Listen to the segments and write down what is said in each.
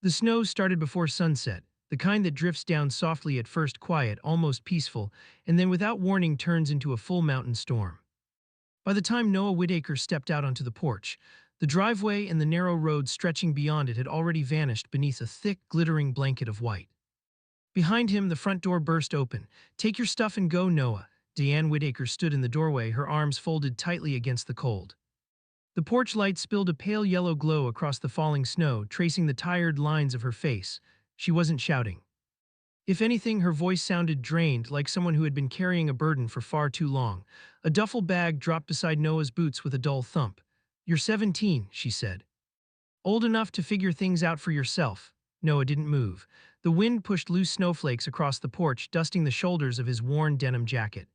The snow started before sunset, the kind that drifts down softly at first quiet, almost peaceful, and then without warning turns into a full mountain storm. By the time Noah Whitaker stepped out onto the porch, the driveway and the narrow road stretching beyond it had already vanished beneath a thick, glittering blanket of white. Behind him, the front door burst open. "Take your stuff and go, Noah." Diane Whitaker stood in the doorway, her arms folded tightly against the cold. The porch light spilled a pale yellow glow across the falling snow, tracing the tired lines of her face. She wasn't shouting. If anything, her voice sounded drained, like someone who had been carrying a burden for far too long. A duffel bag dropped beside Noah's boots with a dull thump. "You're 17," she said. "Old enough to figure things out for yourself." Noah didn't move. The wind pushed loose snowflakes across the porch, dusting the shoulders of his worn denim jacket.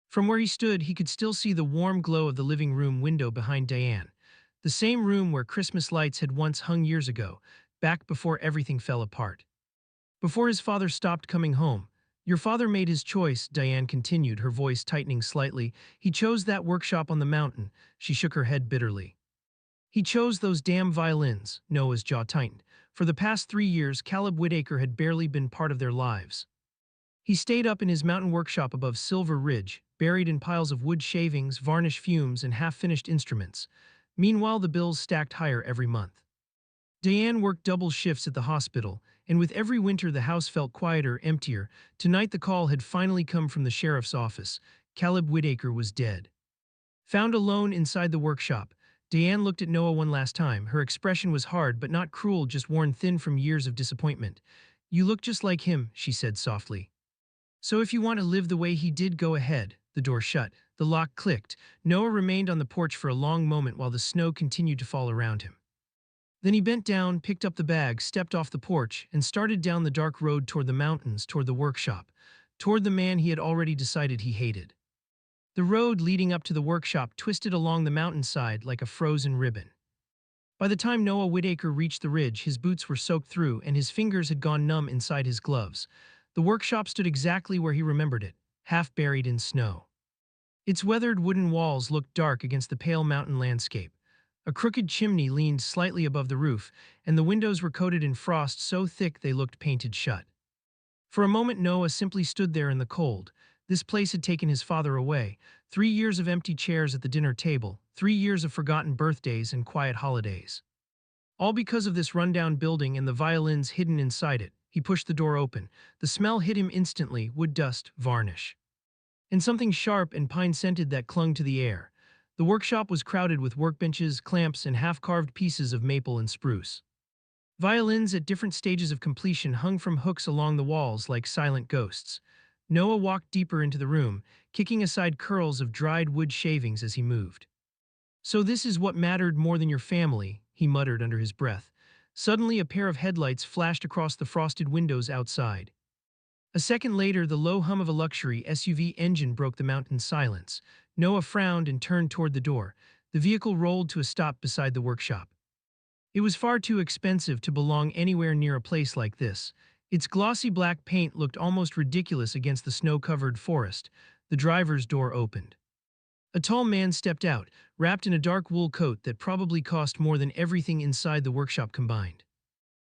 From where he stood, he could still see the warm glow of the living room window behind Diane. The same room where Christmas lights had once hung years ago, back before everything fell apart. Before his father stopped coming home. "Your father made his choice," Diane continued, her voice tightening slightly. "He chose that workshop on the mountain." She shook her head bitterly. "He chose those damn violins." Noah's jaw tightened. For the past 3 years, Caleb Whitaker had barely been part of their lives. He stayed up in his mountain workshop above Silver Ridge, buried in piles of wood shavings, varnish fumes, and half-finished instruments. Meanwhile, the bills stacked higher every month. Diane worked double shifts at the hospital, and with every winter the house felt quieter, emptier. Tonight the call had finally come from the sheriff's office. Caleb Whitaker was dead. Found alone inside the workshop, Diane looked at Noah one last time. Her expression was hard but not cruel, just worn thin from years of disappointment. "You look just like him," she said softly. "So if you want to live the way he did, go ahead." The door shut. The lock clicked. Noah remained on the porch for a long moment while the snow continued to fall around him. Then he bent down, picked up the bag, stepped off the porch, and started down the dark road toward the mountains, toward the workshop, toward the man he had already decided he hated. The road leading up to the workshop twisted along the mountainside like a frozen ribbon. By the time Noah Whitaker reached the ridge, his boots were soaked through and his fingers had gone numb inside his gloves. The workshop stood exactly where he remembered it, half buried in snow. Its weathered wooden walls looked dark against the pale mountain landscape. A crooked chimney leaned slightly above the roof, and the windows were coated in frost so thick they looked painted shut. For a moment Noah simply stood there in the cold. This place had taken his father away. 3 years of empty chairs at the dinner table, 3 years of forgotten birthdays and quiet holidays. All because of this rundown building and the violins hidden inside it. He pushed the door open. The smell hit him instantly, wood dust, varnish, and something sharp and pine-scented that clung to the air. The workshop was crowded with workbenches, clamps, and half-carved pieces of maple and spruce. Violins at different stages of completion hung from hooks along the walls like silent ghosts. Noah walked deeper into the room, kicking aside curls of dried wood shavings as he moved. "So this is what mattered more than your family," he muttered under his breath. Suddenly, a pair of headlights flashed across the frosted windows outside. A second later, the low hum of a luxury SUV engine broke the mountain silence. Noah frowned and turned toward the door. The vehicle rolled to a stop beside the workshop. It was far too expensive to belong anywhere near a place like this. Its glossy black paint looked almost ridiculous against the snow-covered forest. The driver's door opened. A tall man stepped out, wrapped in a dark wool coat that probably cost more than everything inside the workshop combined.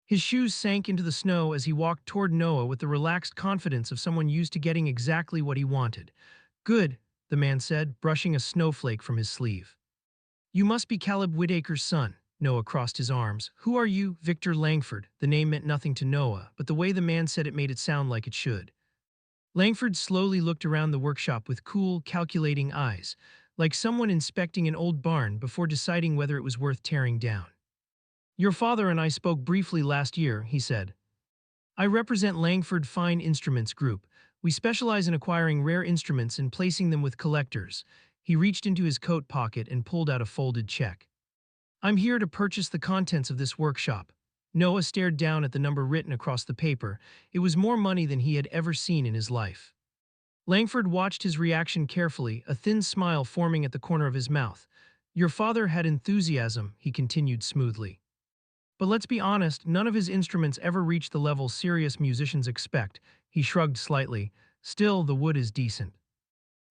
His shoes sank into the snow as he walked toward Noah with the relaxed confidence of someone used to getting exactly what he wanted. "Good," the man said, brushing a snowflake from his sleeve. "You must be Caleb Whitaker's son." Noah crossed his arms. "Who are you?" "Victor Langford." The name meant nothing to Noah, but the way the man said it made it sound like it should. Langford slowly looked around the workshop with cool, calculating eyes, like someone inspecting an old barn before deciding whether it was worth tearing down. "Your father and I spoke briefly last year," he said. "I represent Langford Fine Instruments Group. We specialize in acquiring rare instruments and placing them with collectors." He reached into his coat pocket and pulled out a folded check. "I'm here to purchase the contents of this workshop." Noah stared down at the number written across the paper. It was more money than he had ever seen in his life. Langford watched his reaction carefully, a thin smile forming at the corner of his mouth. "Your father had enthusiasm," he continued smoothly. "But let's be honest, none of his instruments ever reach the level serious musicians expect." He shrugged slightly. "Still, the wood is decent.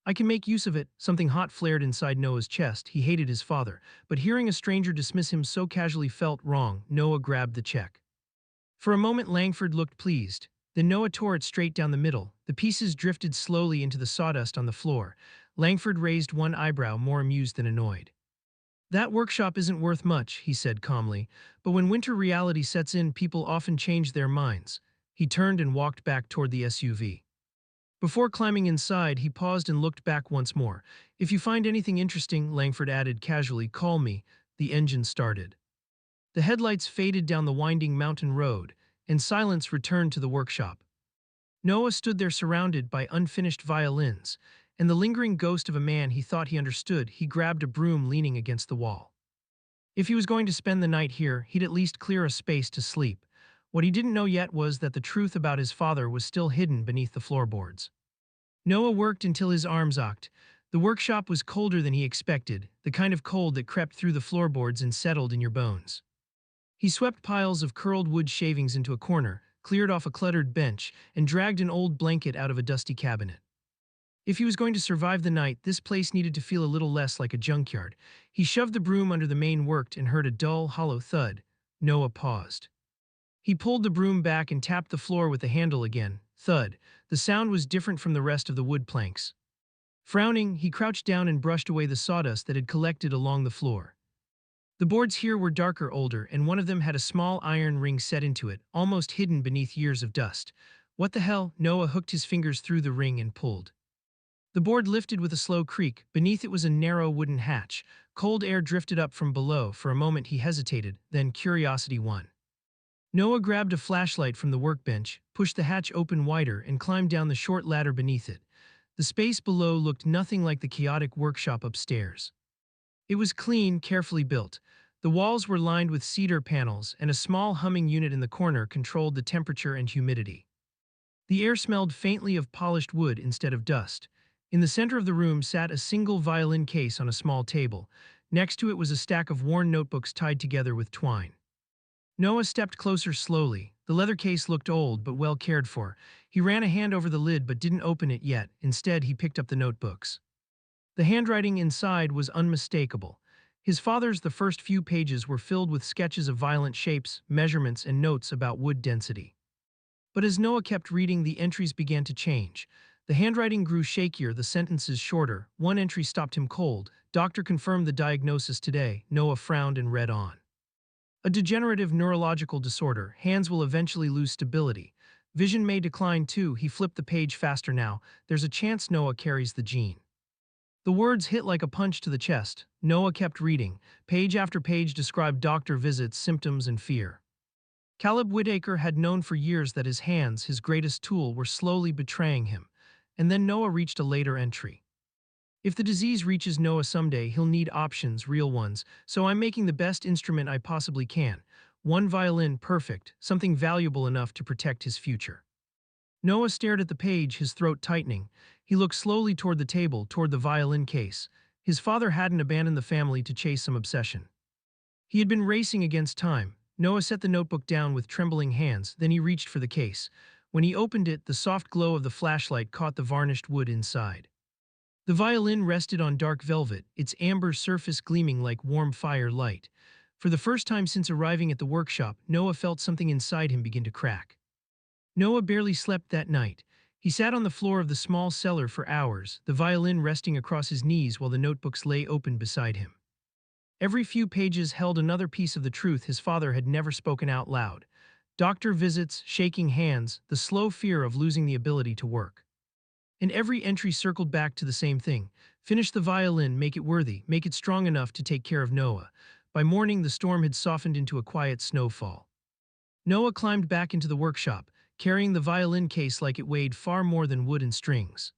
I can make use of it." Something hot flared inside Noah's chest. He hated his father, but hearing a stranger dismiss him so casually felt wrong. Noah grabbed the check. For a moment Langford looked pleased. Then Noah tore it straight down the middle. The pieces drifted slowly into the sawdust on the floor. Langford raised one eyebrow, more amused than annoyed. That workshop isn't worth much, he said calmly, but when winter reality sets in, people often change their minds. He turned and walked back toward the SUV. Before climbing inside, he paused and looked back once more. If you find anything interesting, Langford added casually, call me. The engine started. The headlights faded down the winding mountain road, and silence returned to the workshop. Noah stood there surrounded by unfinished violins, and the lingering ghost of a man he thought he understood. He grabbed a broom leaning against the wall. If he was going to spend the night here, he'd at least clear a space to sleep. What he didn't know yet was that the truth about his father was still hidden beneath the floorboards. Noah worked until his arms ached. The workshop was colder than he expected, the kind of cold that crept through the floorboards and settled in your bones. He swept piles of curled wood shavings into a corner, cleared off a cluttered bench, and dragged an old blanket out of a dusty cabinet. If he was going to survive the night, this place needed to feel a little less like a junkyard. He shoved the broom under the main work and heard a dull, hollow thud. Noah paused. He pulled the broom back and tapped the floor with the handle again. Thud. The sound was different from the rest of the wood planks. Frowning, he crouched down and brushed away the sawdust that had collected along the floor. The boards here were darker, older, and one of them had a small iron ring set into it, almost hidden beneath years of dust. What the hell? Noah hooked his fingers through the ring and pulled. The board lifted with a slow creak. Beneath it was a narrow wooden hatch. Cold air drifted up from below. For a moment he hesitated, then curiosity won. Noah grabbed a flashlight from the workbench, pushed the hatch open wider, and climbed down the short ladder beneath it. The space below looked nothing like the chaotic workshop upstairs. It was clean, carefully built. The walls were lined with cedar panels, and a small humming unit in the corner controlled the temperature and humidity. The air smelled faintly of polished wood instead of dust. In the center of the room sat a single violin case on a small table. Next to it was a stack of worn notebooks tied together with twine. Noah stepped closer slowly. The leather case looked old but well cared for. He ran a hand over the lid but didn't open it yet. Instead, he picked up the notebooks. The handwriting inside was unmistakable. His father's the first few pages were filled with sketches of violent shapes, measurements, and notes about wood density. But as Noah kept reading, the entries began to change. The handwriting grew shakier, the sentences shorter. One entry stopped him cold. Doctor confirmed the diagnosis today. Noah frowned and read on. A degenerative neurological disorder. Hands will eventually lose stability. Vision may decline too. He flipped the page faster now. There's a chance Noah carries the gene. The words hit like a punch to the chest. Noah kept reading. Page after page described doctor visits, symptoms, and fear. Caleb Whitaker had known for years that his hands, his greatest tool, were slowly betraying him. And then Noah reached a later entry. If the disease reaches Noah someday, he'll need options, real ones, so I'm making the best instrument I possibly can. One violin, perfect, something valuable enough to protect his future. Noah stared at the page, his throat tightening. He looked slowly toward the table, toward the violin case. His father hadn't abandoned the family to chase some obsession. He had been racing against time. Noah set the notebook down with trembling hands, then he reached for the case. When he opened it, the soft glow of the flashlight caught the varnished wood inside. The violin rested on dark velvet, its amber surface gleaming like warm fire light. For the first time since arriving at the workshop, Noah felt something inside him begin to crack. Noah barely slept that night. He sat on the floor of the small cellar for hours, the violin resting across his knees while the notebooks lay open beside him. Every few pages held another piece of the truth his father had never spoken out loud. Doctor visits, shaking hands, the slow fear of losing the ability to work. And every entry circled back to the same thing. Finish the violin, make it worthy, make it strong enough to take care of Noah. By morning, the storm had softened into a quiet snowfall. Noah climbed back into the workshop, carrying the violin case like it weighed far more than wood and strings.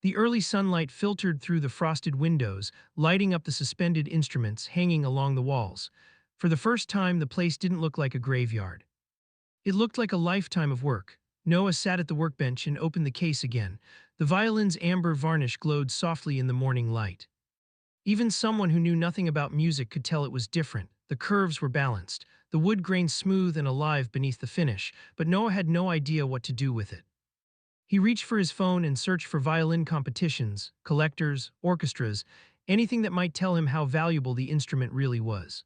The early sunlight filtered through the frosted windows, lighting up the suspended instruments hanging along the walls. For the first time, the place didn't look like a graveyard. It looked like a lifetime of work. Noah sat at the workbench and opened the case again. The violin's amber varnish glowed softly in the morning light. Even someone who knew nothing about music could tell it was different. The curves were balanced, the wood grain smooth and alive beneath the finish, but Noah had no idea what to do with it. He reached for his phone and searched for violin competitions, collectors, orchestras, anything that might tell him how valuable the instrument really was.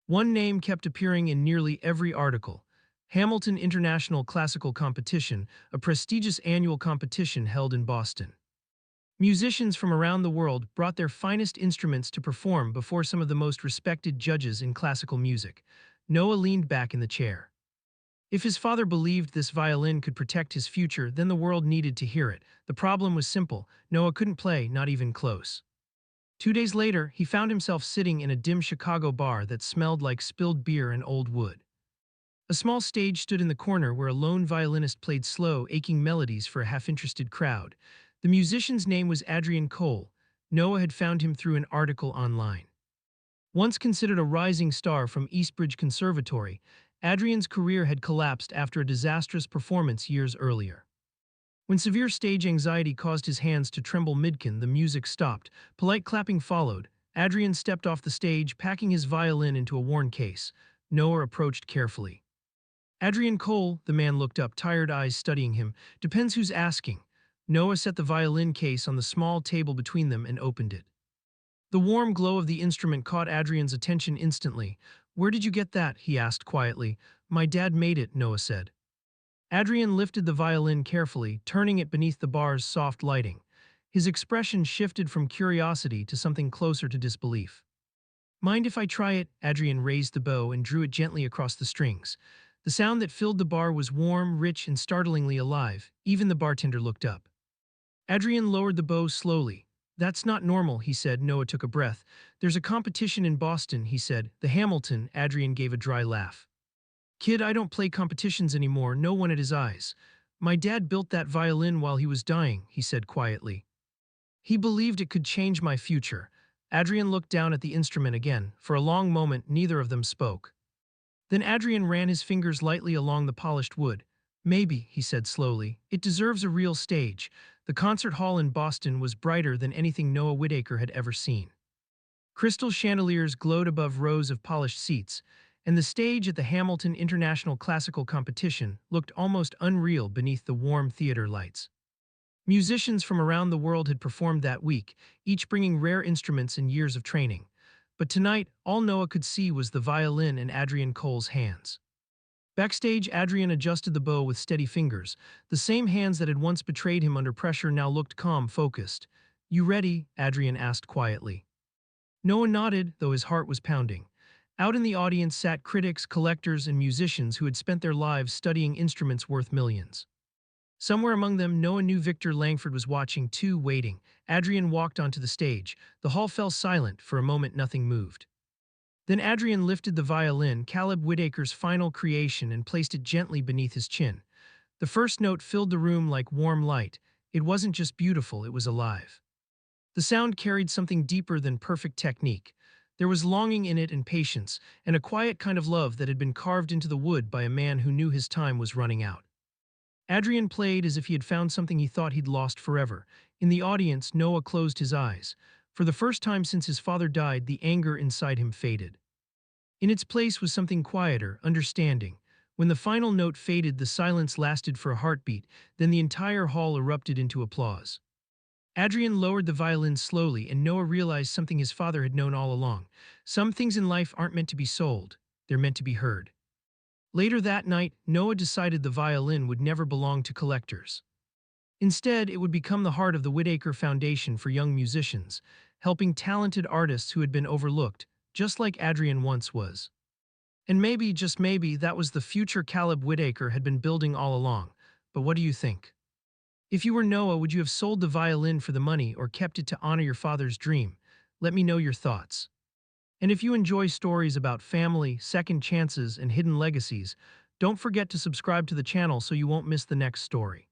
One name kept appearing in nearly every article: Hamilton International Classical Competition, a prestigious annual competition held in Boston. Musicians from around the world brought their finest instruments to perform before some of the most respected judges in classical music. Noah leaned back in the chair. If his father believed this violin could protect his future, then the world needed to hear it. The problem was simple. Noah couldn't play, not even close. 2 days later, he found himself sitting in a dim Chicago bar that smelled like spilled beer and old wood. A small stage stood in the corner where a lone violinist played slow, aching melodies for a half-interested crowd. The musician's name was Adrian Cole. Noah had found him through an article online. Once considered a rising star from Eastbridge Conservatory, Adrian's career had collapsed after a disastrous performance years earlier. When severe stage anxiety caused his hands to tremble midcan, the music stopped. Polite clapping followed. Adrian stepped off the stage, packing his violin into a worn case. Noah approached carefully. Adrian Cole, the man looked up, tired eyes studying him. Depends who's asking. Noah set the violin case on the small table between them and opened it. The warm glow of the instrument caught Adrian's attention instantly. Where did you get that? He asked quietly. My dad made it, Noah said. Adrian lifted the violin carefully, turning it beneath the bar's soft lighting. His expression shifted from curiosity to something closer to disbelief. Mind if I try it? Adrian raised the bow and drew it gently across the strings. The sound that filled the bar was warm, rich, and startlingly alive. Even the bartender looked up. Adrian lowered the bow slowly. That's not normal, he said. Noah took a breath. There's a competition in Boston, he said. The Hamilton. Adrian gave a dry laugh. Kid, I don't play competitions anymore. No one at his eyes. My dad built that violin while he was dying, he said quietly. He believed it could change my future. Adrian looked down at the instrument again. For a long moment, neither of them spoke. Then Adrian ran his fingers lightly along the polished wood. Maybe, he said slowly, it deserves a real stage. The concert hall in Boston was brighter than anything Noah Whitaker had ever seen. Crystal chandeliers glowed above rows of polished seats, and the stage at the Hamilton International Classical Competition looked almost unreal beneath the warm theater lights. Musicians from around the world had performed that week, each bringing rare instruments and years of training. But tonight, all Noah could see was the violin in Adrian Cole's hands. Backstage, Adrian adjusted the bow with steady fingers. The same hands that had once betrayed him under pressure now looked calm, focused. You ready? Adrian asked quietly. Noah nodded, though his heart was pounding. Out in the audience sat critics, collectors, and musicians who had spent their lives studying instruments worth millions. Somewhere among them, Noah knew Victor Langford was watching too, waiting. Adrian walked onto the stage. The hall fell silent. For a moment, nothing moved. Then Adrian lifted the violin, Caleb Whitaker's final creation, and placed it gently beneath his chin. The first note filled the room like warm light. It wasn't just beautiful, it was alive. The sound carried something deeper than perfect technique. There was longing in it and patience, and a quiet kind of love that had been carved into the wood by a man who knew his time was running out. Adrian played as if he had found something he thought he'd lost forever. In the audience, Noah closed his eyes. For the first time since his father died, the anger inside him faded. In its place was something quieter, understanding. When the final note faded, the silence lasted for a heartbeat, then the entire hall erupted into applause. Adrian lowered the violin slowly, and Noah realized something his father had known all along. Some things in life aren't meant to be sold, they're meant to be heard. Later that night, Noah decided the violin would never belong to collectors. Instead, it would become the heart of the Whitaker Foundation for young musicians, helping talented artists who had been overlooked, just like Adrian once was. And maybe, just maybe, that was the future Caleb Whitaker had been building all along. But what do you think? If you were Noah, would you have sold the violin for the money or kept it to honor your father's dream? Let me know your thoughts. And if you enjoy stories about family, second chances, and hidden legacies, don't forget to subscribe to the channel so you won't miss the next story.